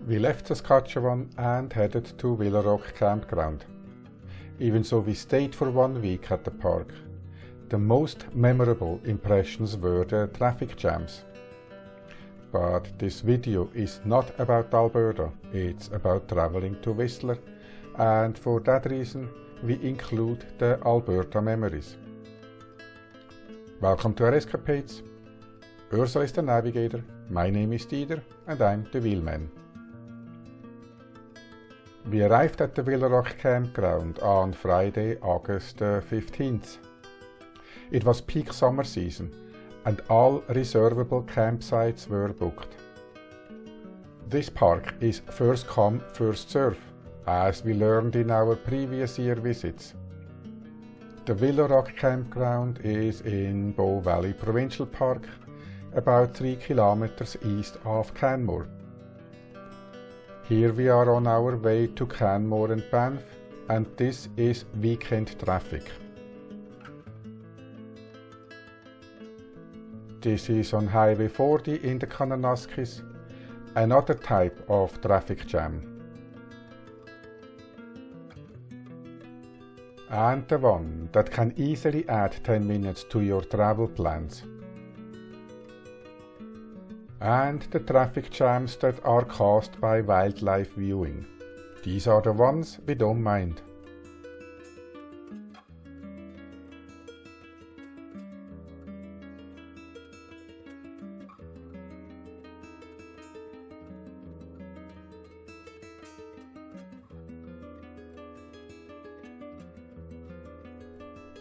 We left Saskatchewan and headed to Willow Rock Campground. Even though we stayed for 1 week at the park, the most memorable impressions were the traffic jams. But this video is not about Alberta, it's about traveling to Whistler, and for that reason we include the Alberta memories. Welcome to our escapades. Ursula is the navigator, my name is Dieter, and I'm the wheelman. We arrived at the Willow Rock Campground on Friday, August 15th. It was peak summer season, and all reservable campsites were booked. This park is first come, first serve, as we learned in our previous year visits. The Willow Rock Campground is in Bow Valley Provincial Park, about 3 kilometers east of Canmore. Here we are on our way to Canmore and Banff, and this is weekend traffic. This is on Highway 40 in the Kananaskis, another type of traffic jam. And the one that can easily add 10 minutes to your travel plans. And the traffic jams that are caused by wildlife viewing. These are the ones we don't mind.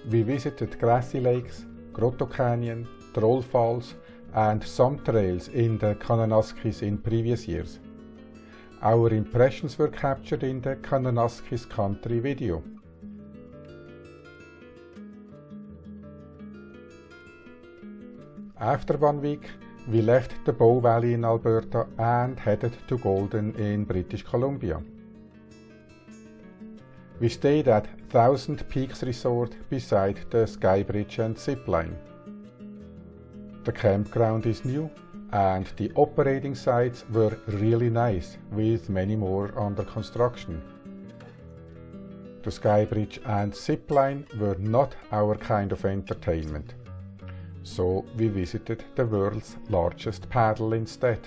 We visited grassy lakes, Grotto Canyon, Troll Falls, and some trails in the Kananaskis in previous years. Our impressions were captured in the Kananaskis country video. After 1 week, we left the Bow Valley in Alberta and headed to Golden in British Columbia. We stayed at Thousand Peaks Resort beside the Sky Bridge and Zipline. The campground is new, and the operating sites were really nice, with many more under construction. The Sky Bridge and Zipline were not our kind of entertainment, so we visited the world's largest paddle instead.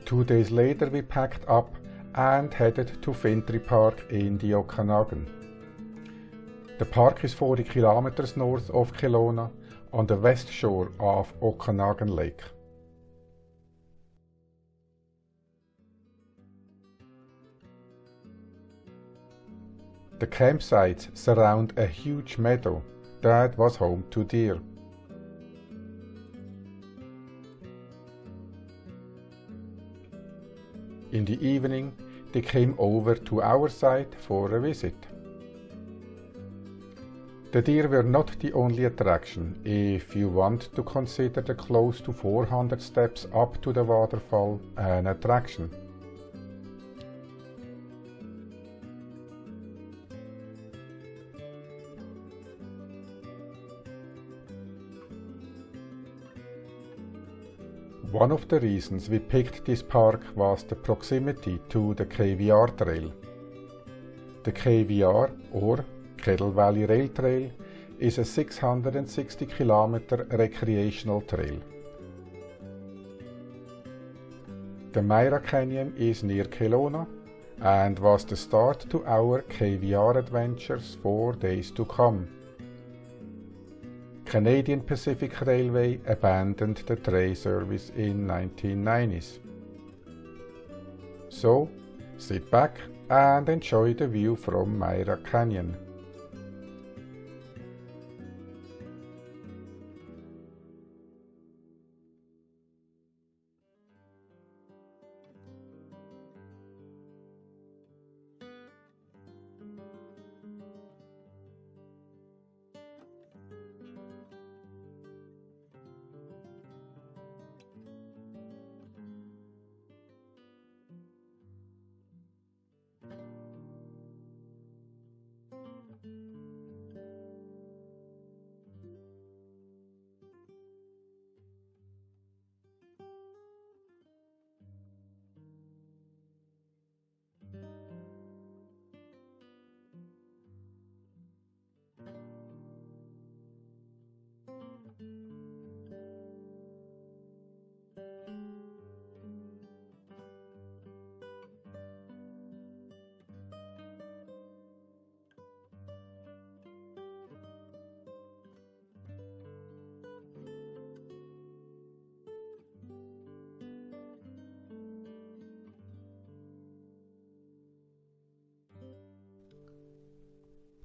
Two days later we packed up and headed to Fintry Park in the Okanagan. The park is 40 kilometers north of Kelowna on the west shore of Okanagan Lake. The campsites surround a huge meadow that was home to deer. In the evening, they came over to our site for a visit. The deer were not the only attraction if you want to consider the close to 400 steps up to the waterfall an attraction. One of the reasons we picked this park was the proximity to the KVR trail. The KVR, or Kettle Valley Rail Trail, is a 660 kilometer recreational trail. The Myra Canyon is near Kelowna and was the start to our KVR adventures for days to come. Canadian Pacific Railway abandoned the train service in 1990s. So, sit back and enjoy the view from Myra Canyon.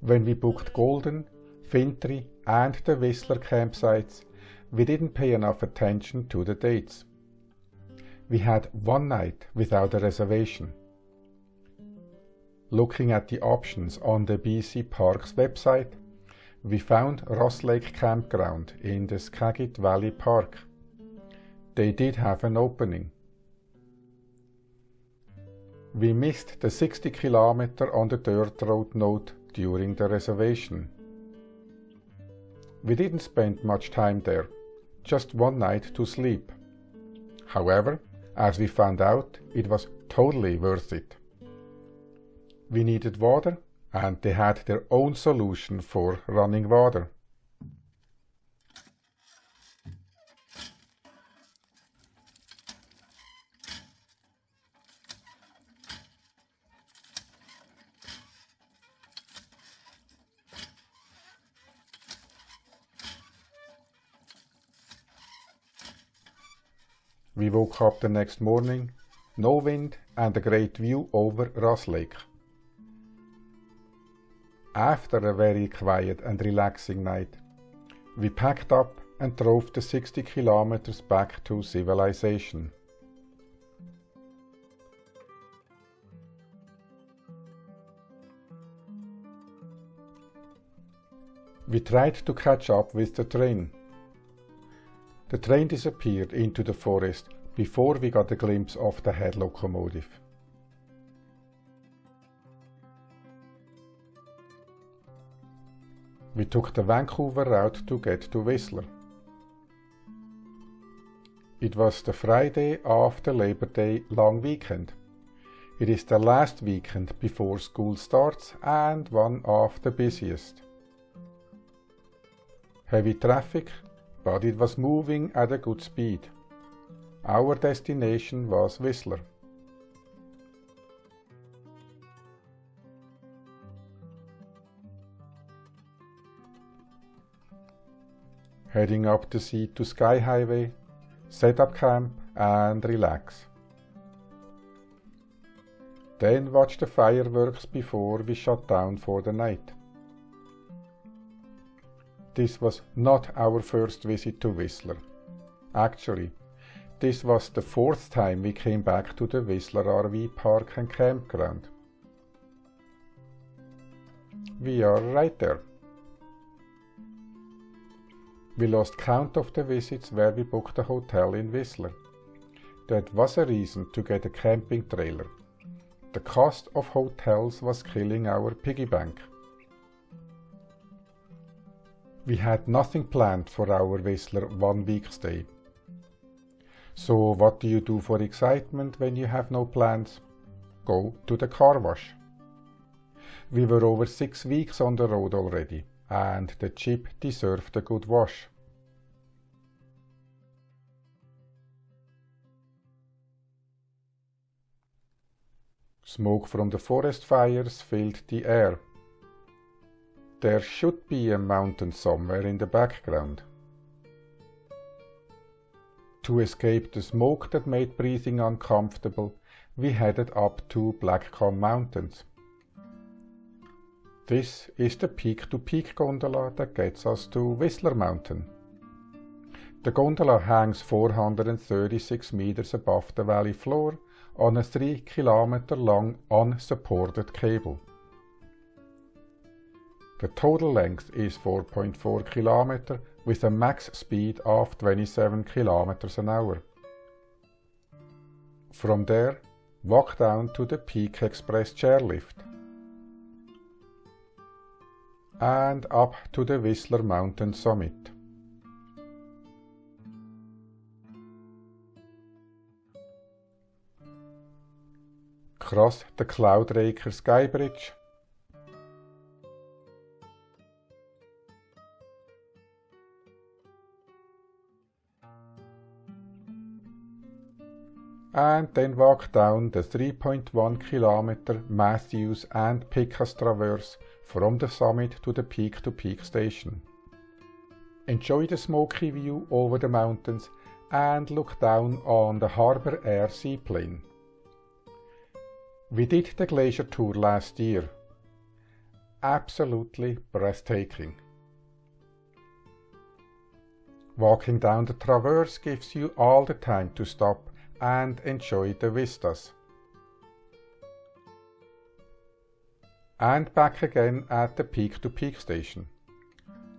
When we booked Golden, Fintry and the Whistler campsites, we didn't pay enough attention to the dates. We had one night without a reservation. Looking at the options on the BC Parks website, we found Ross Lake Campground in the Skagit Valley Park. They did have an opening. We missed the 60 km on the dirt road note during the reservation. We didn't spend much time there, just one night to sleep. However, as we found out, it was totally worth it. We needed water, and they had their own solution for running water. We woke up the next morning, no wind and a great view over Ross Lake. After a very quiet and relaxing night, we packed up and drove the 60 kilometers back to civilization. We tried to catch up with the train. The train disappeared into the forest before we got a glimpse of the head locomotive. We took the Vancouver route to get to Whistler. It was the Friday after Labor Day long weekend. It is the last weekend before school starts and one of the busiest. Heavy traffic, but it was moving at a good speed. Our destination was Whistler. Heading up the Sea to Sky Highway, set up camp and relax. Then watch the fireworks before we shut down for the night. This was not our first visit to Whistler. Actually, this was the fourth time we came back to the Whistler RV Park and Campground. We are right there. We lost count of the visits where we booked a hotel in Whistler. That was a reason to get a camping trailer. The cost of hotels was killing our piggy bank. We had nothing planned for our Whistler 1 week stay. So what do you do for excitement when you have no plans? Go to the car wash. We were over 6 weeks on the road already, and the Jeep deserved a good wash. Smoke from the forest fires filled the air. There should be a mountain somewhere in the background. To escape the smoke that made breathing uncomfortable, we headed up to Blackcomb Mountains. This is the peak-to-peak gondola that gets us to Whistler Mountain. The gondola hangs 436 meters above the valley floor on a 3 kilometer long unsupported cable. The total length is 4.4 kilometers with a max speed of 27 kilometers an hour. From there, walk down to the Peak Express chairlift and up to the Whistler Mountain summit. Cross the Cloudraker Sky Bridge, and then walk down the 3.1 kilometer Matthews and Picas Traverse from the summit to the peak-to-peak station. Enjoy the smoky view over the mountains and look down on the Harbour Air seaplane. We did the glacier tour last year, absolutely breathtaking. Walking down the traverse gives you all the time to stop and enjoy the vistas. And back again at the peak-to-peak station.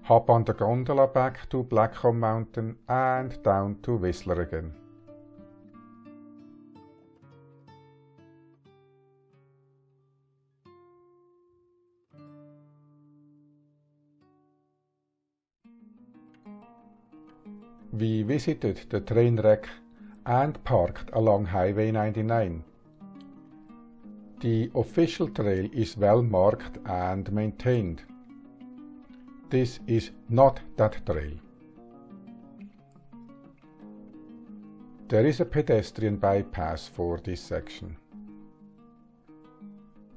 Hop on the gondola back to Blackcomb Mountain and down to Whistler again. We visited the train wreck and parked along Highway 99. The official trail is well marked and maintained. This is not that trail. There is a pedestrian bypass for this section.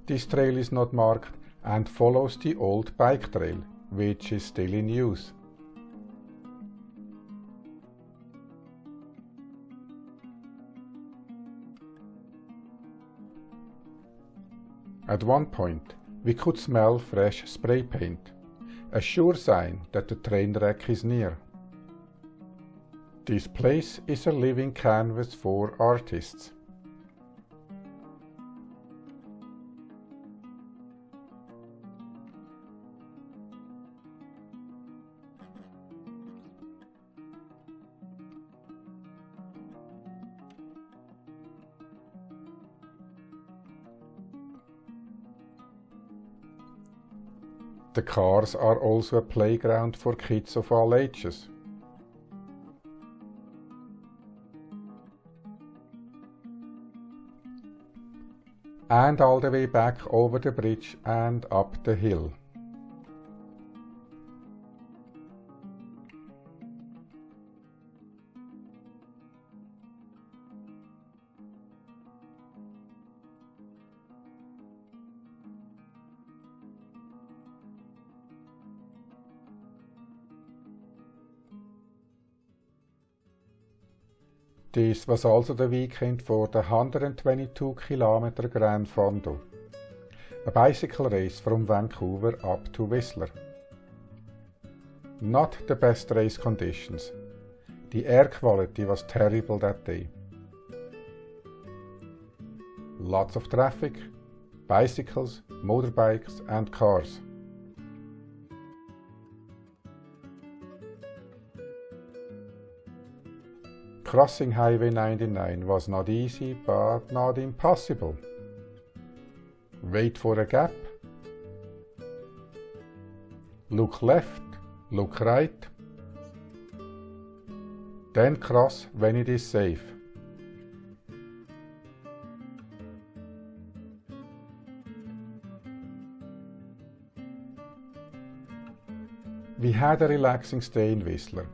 This trail is not marked and follows the old bike trail, which is still in use. At one point, we could smell fresh spray paint, a sure sign that the train wreck is near. This place is a living canvas for artists. The cars are also a playground for kids of all ages. And all the way back over the bridge and up the hill. This was also the weekend for the 122-kilometer GranFondo, a bicycle race from Vancouver up to Whistler. Not the best race conditions. The air quality was terrible that day. Lots of traffic, bicycles, motorbikes and cars. Crossing Highway 99 was not easy, but not impossible. Wait for a gap. Look left, look right. Then cross when it is safe. We had a relaxing stay in Whistler.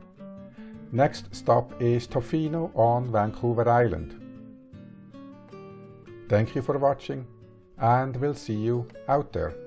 Next stop is Tofino on Vancouver Island. Thank you for watching, and we'll see you out there.